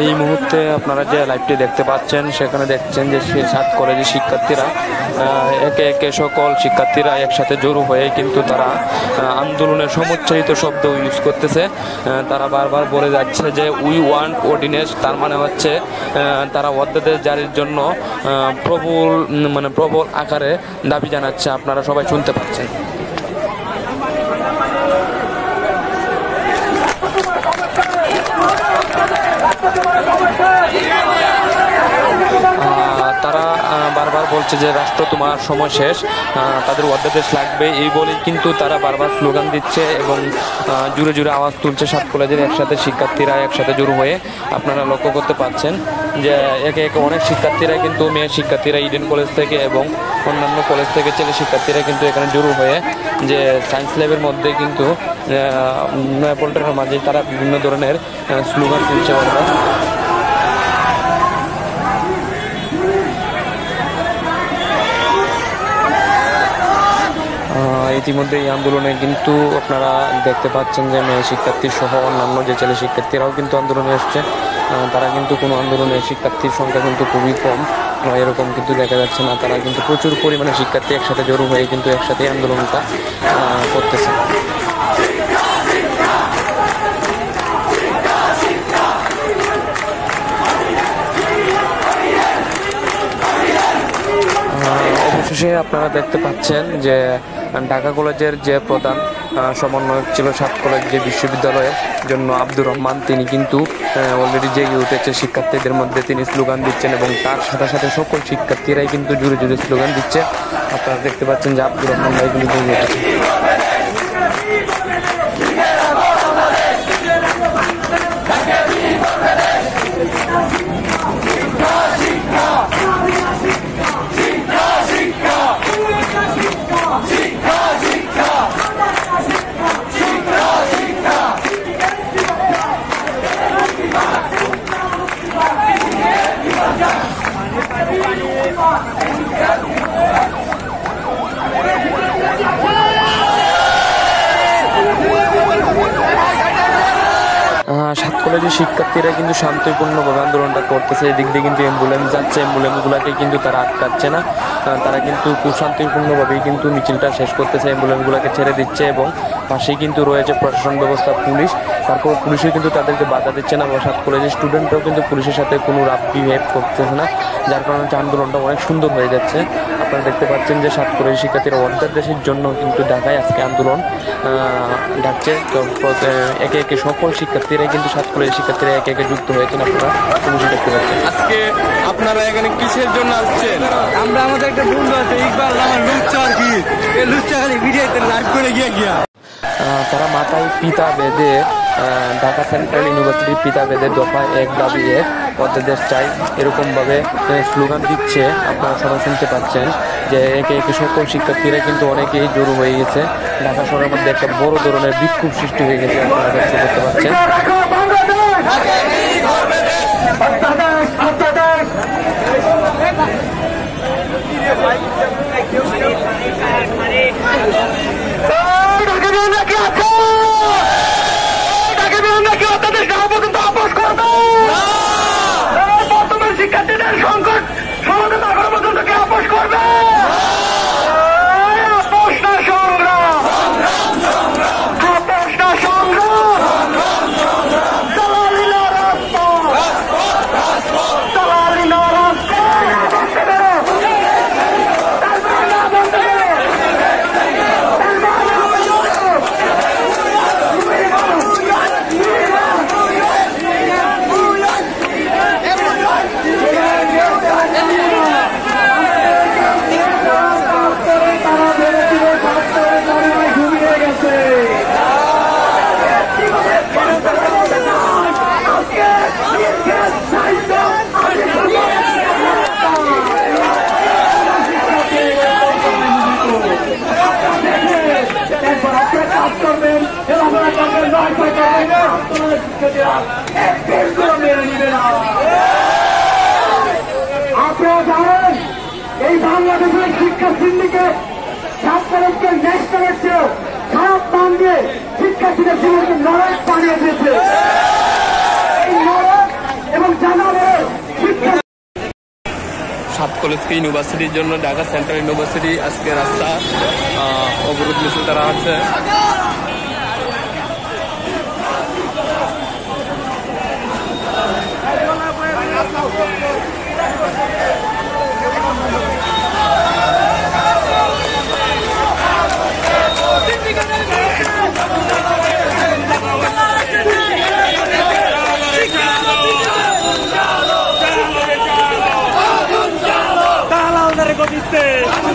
এই মুহূর্তে আপনারা যে লাইভটি দেখতে পাচ্ছেন সেখানে দেখছেন যে সাত কলেজের শিক্ষার্থীরা একে একে সকল শিক্ষার্থীরা একসাথে জড়ো হয়ে কিন্তু তারা আন্দোলনের সমুচ্চারিত শব্দ ইউজ করতেছে। তারা বারবার বলে যাচ্ছে যে উই ওয়ান্ট অর্ডিন্যান্স, তার মানে হচ্ছে তারা অধ্যাদেশ জারির জন্য প্রবল আকারে দাবি জানাচ্ছে। আপনারা সবাই শুনতে পাচ্ছেন। তারা বারবার বলছে যে রাষ্ট্র তোমার সময় শেষ, তাদের অধ্যাদেশ লাগবে, এই বলেই কিন্তু তারা বারবার স্লোগান দিচ্ছে এবং জুড়ে জুড়ে আওয়াজ তুলছে। সাত কলেজের একসাথে শিক্ষার্থীরা একসাথে জড়ো হয়ে আপনারা লক্ষ্য করতে পাচ্ছেন যে একে একে অনেক শিক্ষার্থীরা কিন্তু মেয়ে শিক্ষার্থীরা ইডেন কলেজ থেকে এবং অন্যান্য কলেজ থেকে ছেলে শিক্ষার্থীরা কিন্তু এখানে জড়ো হয়ে যে সায়েন্স ল্যাবের মধ্যে কিন্তু নয়াপল্টনের মাঝে তারা বিভিন্ন ধরনের স্লোগান তুলছে। ইতিমধ্যে এই আন্দোলনে কিন্তু আপনারা দেখতে পাচ্ছেন যে মেয়ে শিক্ষার্থী সহ অন্যান্য যে ছেলে শিক্ষার্থীরাও কিন্তু আন্দোলনে এসছে। তারা কিন্তু কোনো আন্দোলনে শিক্ষার্থীর সংখ্যা কিন্তু খুবই কম, এরকম কিন্তু দেখা যাচ্ছে না। তারা কিন্তু প্রচুর পরিমাণে শিক্ষার্থী একসাথে জড়ো হয়ে কিন্তু একসাথে আন্দোলনটা করতেছে। অবশেষে আপনারা দেখতে পাচ্ছেন যে ঢাকা কলেজের যে প্রধান সমন্বয়ক ছিল সাত কলেজ যে বিশ্ববিদ্যালয়ের জন্য আব্দুর রহমান, তিনি কিন্তু অলরেডি জেগে উঠেছে শিক্ষার্থীদের মধ্যে। তিনি স্লোগান দিচ্ছেন এবং তার সাথে সাথে সকল শিক্ষার্থীরাই কিন্তু জুড়ে জুড়ে স্লোগান দিচ্ছে। আপনারা দেখতে পাচ্ছেন যে আব্দুর রহমান ভাই কিন্তু জেগে উঠেছে। সাত কলেজের শিক্ষার্থীরা কিন্তু শান্তিপূর্ণভাবে আন্দোলনটা করতেছে। এদিক দিয়ে কিন্তু অ্যাম্বুলেন্স যাচ্ছে, অ্যাম্বুলেন্সগুলোকে কিন্তু তারা আটকাচ্ছে না। তারা কিন্তু খুব শান্তিপূর্ণভাবেই কিন্তু মিছিলটা শেষ করতেছে, অ্যাম্বুলেন্সগুলোকে ছেড়ে দিচ্ছে এবং পাশেই কিন্তু রয়েছে প্রশাসন ব্যবস্থা, পুলিশ। তারপর পুলিশও কিন্তু তাদেরকে বাধা দিচ্ছে না। সাত কলেজের স্টুডেন্টরাও কিন্তু পুলিশের সাথে কোনো রাফ বিহেভ করতেছে না, যার কারণে হচ্ছে আন্দোলনটা অনেক সুন্দর হয়ে যাচ্ছে। আপনারা দেখতে পাচ্ছেন যে সাত কলেজের শিক্ষার্থীরা অধ্যাদেশের জন্য কিন্তু ঢাকায় আজকে আন্দোলন ডাকছে। তো একে একে সকল শিক্ষার্থীরাই কিন্তু সাত কলেজের শিক্ষার্থীরা একে একে যুক্ত হয়েছেন। আপনারা দেখতে পাচ্ছেন। আজকে আপনারা এখানে কিসের জন্য আসছেন? আমরা আমাদের একটা বন্ধু আছে ইকবাল, আমার লুচ্চা আর কি, এই লুচ্চা খালি ভিডিওতে লাইভ করে গিয়া তারা মাথায় পিতা বেঁধে ঢাকা সেন্ট্রাল ইউনিভার্সিটির পিতা বেঁধে দফা 1 দাবি 1 অধ্যাদেশ চাই এরকমভাবে স্লোগান দিচ্ছে। আপনারা সবাই শুনতে পাচ্ছেন যে একে একে সকল শিক্ষার্থীরা কিন্তু অনেকেই জড়ো হয়ে গেছে। ঢাকা শহরের মধ্যে একটা বড় ধরনের বিক্ষোভ সৃষ্টি হয়ে গেছে। আপনারা দেখতে পাচ্ছেন। শিক্ষার্থীদের সংকট সমাধান করার পর্যন্ত কে আপোষ করবে? আপোষ না সংগ্রাম, আপোষ না সংগ্রাম, দালালি না রাজপথ, দালালি না আপনারা জানেন এই বাংলাদেশের শিক্ষা সিন্ডিকেট ছাত্রকে ন্যাশনালের চেয়েও খারাপ মান দিয়ে শিক্ষার্থীদের জীবনকে নরক বানিয়ে দিয়েছে। এই নরক এবং জানালের শিক্ষা সাত কলেজকে ইউনিভার্সিটির জন্য ঢাকা সেন্ট্রাল ইউনিভার্সিটি আজকে রাস্তা অবরোধ মিছিল তারা আছে। Dale,